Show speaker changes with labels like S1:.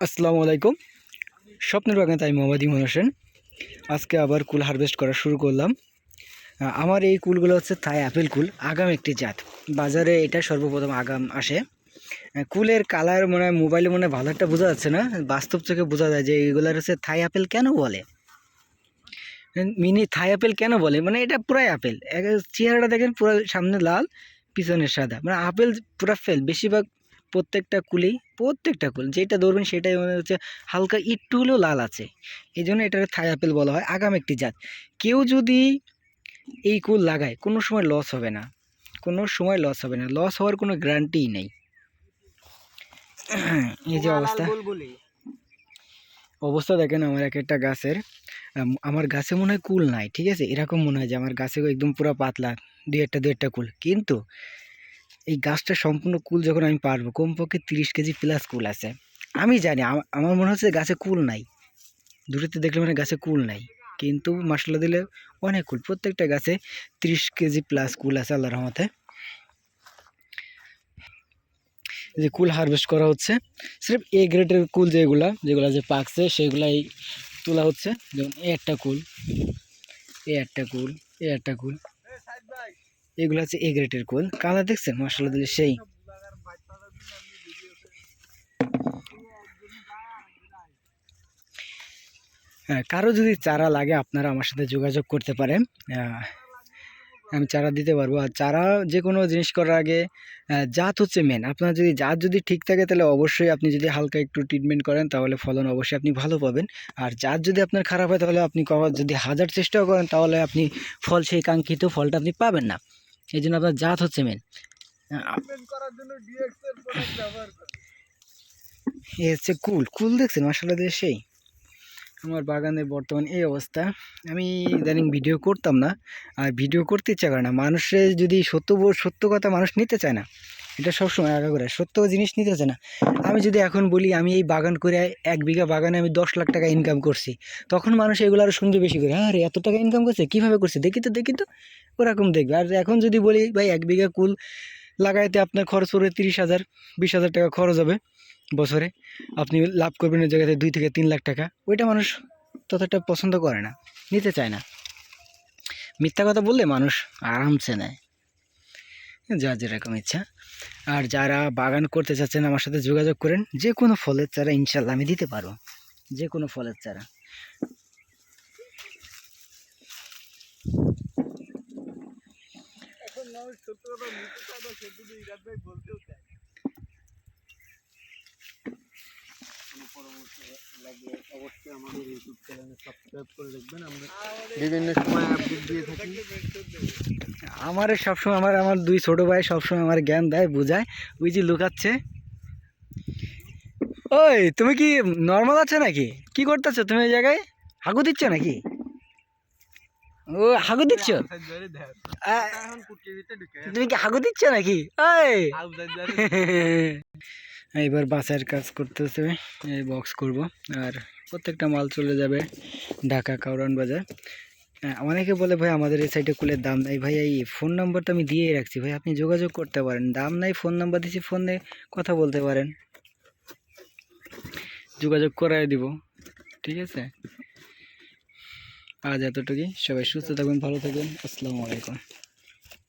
S1: আসসালামু আলাইকুম। স্বপ্নের বাগানে তাই মোহাম্মদ ইমন হোসেন। আজকে আবার কুল হারভেস্ট করা শুরু করলাম। আমার এই কুলগুলো হচ্ছে থাই আপেল কুল, আগাম একটি জাত। বাজারে এটা সর্বপ্রথম আগাম আসে। কুলের কালার মনে হয় মোবাইলে মনে হয় ভালো একটা বোঝা যাচ্ছে না, বাস্তব চোখে বোঝা যায় যে এইগুলার হচ্ছে থাই আপেল কেন বলে, মিনি থাই আপেল কেন বলে। মানে এটা পুরাই আপেল, চেহারাটা দেখেন পুরো সামনে লাল পিছনের সাদা, মানে আপেল পুরা ফেল। বেশিরভাগ প্রত্যেকটা কুল যেটা ধরবেন সেটাই মনে হচ্ছে হালকা একটু হলেও লাল আছে। এই জন্য এটাকে থাই আপেল বলা হয়, আগাম একটি জাত। কেউ যদি এই কুল লাগায় কোনো সময় লস হবে না, লস হওয়ার কোনো গ্যারান্টিই নেই। এই যে অবস্থা দেখেন আমার এক একটা গাছের। আমার গাছে মনে হয় কুল নাই, ঠিক আছে, এরকম মনে হয় যে আমার গাছে একদম পুরো পাতলা দুই একটা কুল। কিন্তু এই গাছটা সম্পূর্ণ কুল যখন আমি পারবো, কমপক্ষে 30 কেজি প্লাস কুল আছে। আমি জানি আমার মনে হচ্ছে গাছে কুল নাই, দূরেতে দেখলে মানে গাছে কুল নাই, কিন্তু মাশাআল্লাহ দিলে অনেক কুল। প্রত্যেকটা গাছে 30 কেজি প্লাস কুল আছে আল্লাহর রহমতে। যে কুল হারভেস্ট করা হচ্ছে, সির্ফ এ গ্রেডের কুল যেগুলা যে পাকছে সেগুলাই তোলা হচ্ছে। যেমন এ একটা কুল, এগুলো হচ্ছে এ গ্রেডের কুল। কালার দেখছেন মাশাআল্লাহ দিলে সেই। হ্যাঁ, কারো যদি চারা লাগে আপনারা আমার সাথে যোগাযোগ করতে পারেন, আমি চারা দিতে পারবো। আর চারা যে কোনো জিনিস করার আগে জাত হচ্ছে মেন। আপনার যদি জাত যদি ঠিক থাকে তাহলে অবশ্যই আপনি যদি হালকা একটু ট্রিটমেন্ট করেন তাহলে ফলন অবশ্যই আপনি ভালো পাবেন। আর জাত যদি আপনার খারাপ হয় তাহলে আপনি যদি 1000 চেষ্টাও করেন তাহলে আপনি সেই কাঙ্ক্ষিত ফলটা আপনি পাবেন না। এই জন্য আপনার জাত হচ্ছে মেন। এ হচ্ছে কুল দেখছেন মাশাআল্লাহ দিয়ে সেই। আমার বাগানের বর্তমান এই অবস্থা। আমি ইদানিং ভিডিও করতাম না, আর ভিডিও করতে ইচ্ছা করে না। মানুষের যদি সত্য কথা মানুষ নিতে চায় না, এটা সবসময় করে সত্য জিনিস নিতে চায় না। আমি যদি এখন বলি আমি এই বাগান করে 1 বিঘা বাগানে আমি 10 লাখ টাকা ইনকাম করছি, তখন মানুষ এগুলো আরও শুনতে বেশি করে, আরে এত টাকা ইনকাম করছে, কীভাবে করছে, দেখি তো ওরকম দেখবে। আর এখন যদি বলি ভাই 1 বিঘা কুল লাগাইতে আপনার খরচ পড়বে 30,000 20,000 টাকা খরচ হবে বছরে, আপনি লাভ করবেন ওই জায়গাতে 2 থেকে 3 লাখ টাকা, ওইটা মানুষ ততটা পছন্দ করে না, নিতে চায় না। মিথ্যা কথা বললে মানুষ আরামসে নেয়, যা যেরকম ইচ্ছা। আর যারা বাগান করতে চাচ্ছেন আমার সাথে যোগাযোগ করেন, যে কোনো ফলের চারা ইনশাল্লাহ আমি দিতে পারবো, যে কোনো ফলের চারা। অবশ্যই আমাদের ইউটিউব চ্যানেলে সাবস্ক্রাইব করে রাখবেন, আমরা বিভিন্ন সময় আপডেট দিয়ে থাকি। আমার সবসময় আমার 2 ছোট ভাই সবসময় আমার জ্ঞান দেয়, বোঝায়। ওই যে লুকাচ্ছে। ওই তুমি কি নর্মাল আছো নাকি, কি করতেছো তুমি ওই জায়গায়, হাগু দিচ্ছ নাকি? ও হাগু দিচ্ছ, তুমি কি হাগু দিচ্ছ নাকি? এবার বাসার কাজ করতেছে, এই বক্স করব। আর প্রত্যেকটা মাল চলে যাবে ঢাকা কাউরান বাজার। অনেকে বলে ভাই আমাদের এই সাইডে কুলের দাম নাই। ভাই এই ফোন নাম্বার তো আমি দিয়ে রাখছি, ভাই আপনি যোগাযোগ করতে পারেন। দাম নাই, ফোন নাম্বার দিচ্ছি, ফোনে কথা বলতে পারেন, যোগাযোগ করাই দিব, ঠিক আছে। আজ এতটুকুই, সবাই সুস্থ থাকবেন, ভালো থাকবেন। আসসালামু আলাইকুম।